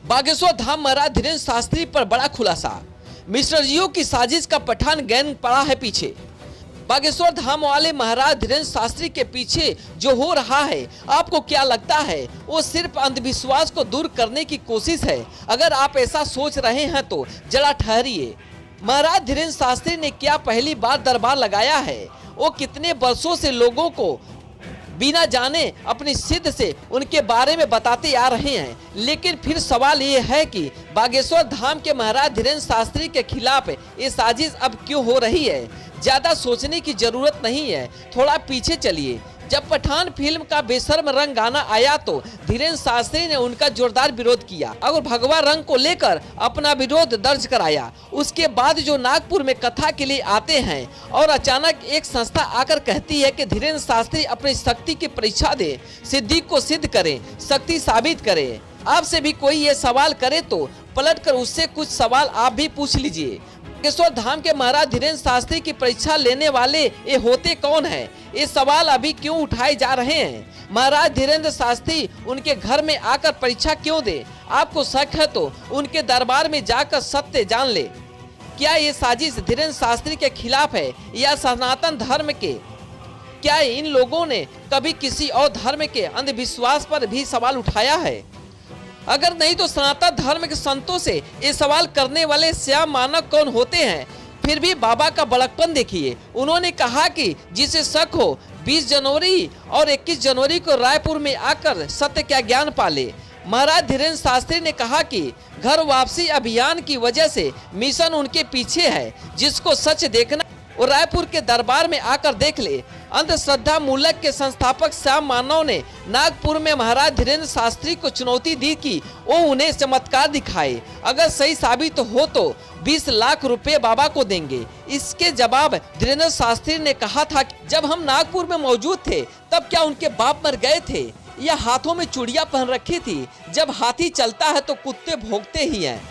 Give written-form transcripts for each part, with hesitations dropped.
बागेश्वर धाम महाराज धीरेन्द्र शास्त्री पर बड़ा खुलासा। मिश्रजियों की साजिश का पठान गैंग पड़ा है पीछे। बागेश्वर धाम वाले महाराज धीरेन्द्र शास्त्री के पीछे जो हो रहा है, आपको क्या लगता है? वो सिर्फ अंधविश्वास को दूर करने की कोशिश है? अगर आप ऐसा सोच रहे हैं तो जरा ठहरिए। महाराज धीरेन्द्र शास्त्री ने क्या पहली बार दरबार लगाया है? वो कितने वर्षों से लोगों को बिना जाने अपनी सिद्ध से उनके बारे में बताते आ रहे हैं। लेकिन फिर सवाल ये है कि बागेश्वर धाम के महाराज धीरेन्द्र शास्त्री के खिलाफ ये साजिश अब क्यों हो रही है? ज्यादा सोचने की जरूरत नहीं है, थोड़ा पीछे चलिए। जब पठान फिल्म का बेशर्म रंग गाना आया तो धीरेन्द्र शास्त्री ने उनका जोरदार विरोध किया और भगवा रंग को लेकर अपना विरोध दर्ज कराया। उसके बाद जो नागपुर में कथा के लिए आते हैं और अचानक एक संस्था आकर कहती है कि धीरेन्द्र शास्त्री अपनी शक्ति की परीक्षा दे, सिद्धि को सिद्ध करे, शक्ति साबित करे। आपसे भी कोई ये सवाल करे तो पलटकर उससे कुछ सवाल आप भी पूछ लीजिए। बागेश्वर धाम के महाराज धीरेन्द्र शास्त्री की परीक्षा लेने वाले ये होते कौन हैं? ये सवाल अभी क्यों उठाए जा रहे हैं? महाराज धीरेन्द्र शास्त्री उनके घर में आकर परीक्षा क्यों दे? आपको शक है तो उनके दरबार में जाकर सत्य जान ले। क्या ये साजिश धीरेन्द्र शास्त्री के खिलाफ है या सनातन धर्म के? क्या इन लोगों ने कभी किसी और धर्म के अंधविश्वास पर भी सवाल उठाया है? अगर नहीं तो सनातन धर्म के संतों से ये सवाल करने वाले श्याम मानक कौन होते हैं? फिर भी बाबा का बड़कपन देखिए। उन्होंने कहा कि जिसे शक हो 20 जनवरी और 21 जनवरी को रायपुर में आकर सत्य का ज्ञान पाले। महाराज धीरेन्द्र शास्त्री ने कहा कि घर वापसी अभियान की वजह से मिशन उनके पीछे है। जिसको सच देखना वो रायपुर के दरबार में आकर देख ले। अंधश्रद्धा मूलक के संस्थापक श्याम मानव ने नागपुर में महाराज धीरेन्द्र शास्त्री को चुनौती दी कि वो उन्हें चमत्कार दिखाए। अगर सही साबित हो तो 20 लाख रुपए बाबा को देंगे। इसके जवाब धीरेन्द्र शास्त्री ने कहा था कि जब हम नागपुर में मौजूद थे तब क्या उनके बाप मर गए थे या हाथों में चूड़ियां पहन रखी थी? जब हाथी चलता है तो कुत्ते भौंकते ही हैं।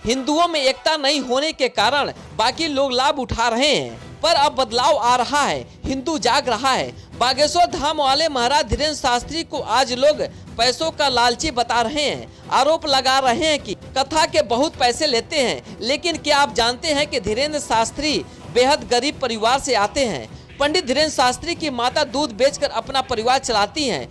हिंदुओं में एकता नहीं होने के कारण बाकी लोग लाभ उठा रहे हैं, पर अब बदलाव आ रहा है, हिंदू जाग रहा है। बागेश्वर धाम वाले महाराज धीरेन्द्र शास्त्री को आज लोग पैसों का लालची बता रहे हैं। आरोप लगा रहे हैं कि कथा के बहुत पैसे लेते हैं। लेकिन क्या आप जानते हैं कि धीरेन्द्र शास्त्री बेहद गरीब परिवार से आते हैं? पंडित धीरेन्द्र शास्त्री की माता दूध बेचकर अपना परिवार चलाती हैं।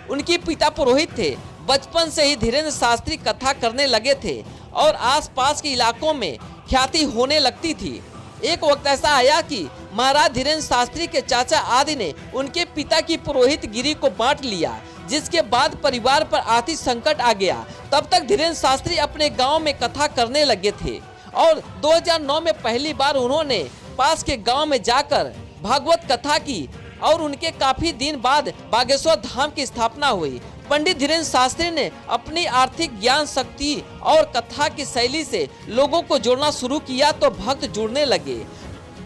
उनके पिता पुरोहित थे। बचपन से ही धीरेन्द्र शास्त्री कथा करने लगे थे और आसपास के इलाकों में ख्याति होने लगती थी। एक वक्त ऐसा आया कि महाराज धीरेन्द्र शास्त्री के चाचा आदि ने उनके पिता की पुरोहित गिरी को बांट लिया, जिसके बाद परिवार पर आर्थिक संकट आ गया। तब तक धीरेन्द्र शास्त्री अपने गांव में कथा करने लगे थे और 2009 में पहली बार उन्होंने पास के गांव में जाकर भागवत कथा की और उनके काफी दिन बाद बागेश्वर धाम की स्थापना हुई। पंडित धीरेन्द्र शास्त्री ने अपनी आर्थिक ज्ञान शक्ति और कथा की शैली से लोगों को जोड़ना शुरू किया तो भक्त जुड़ने लगे।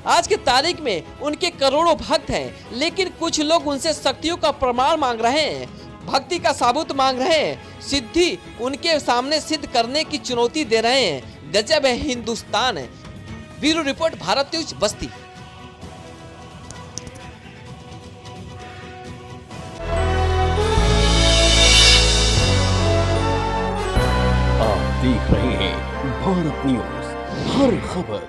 आज की तारीख में उनके करोड़ों भक्त हैं, लेकिन कुछ लोग उनसे शक्तियों का प्रमाण मांग रहे हैं, भक्ति का सबूत मांग रहे हैं, सिद्धि उनके सामने सिद्ध करने की चुनौती दे रहे हैं। गजब है Hindustan. Bureau report, Bharat news, बस्ती। देख रहे हैं भारत न्यूज, हर खबर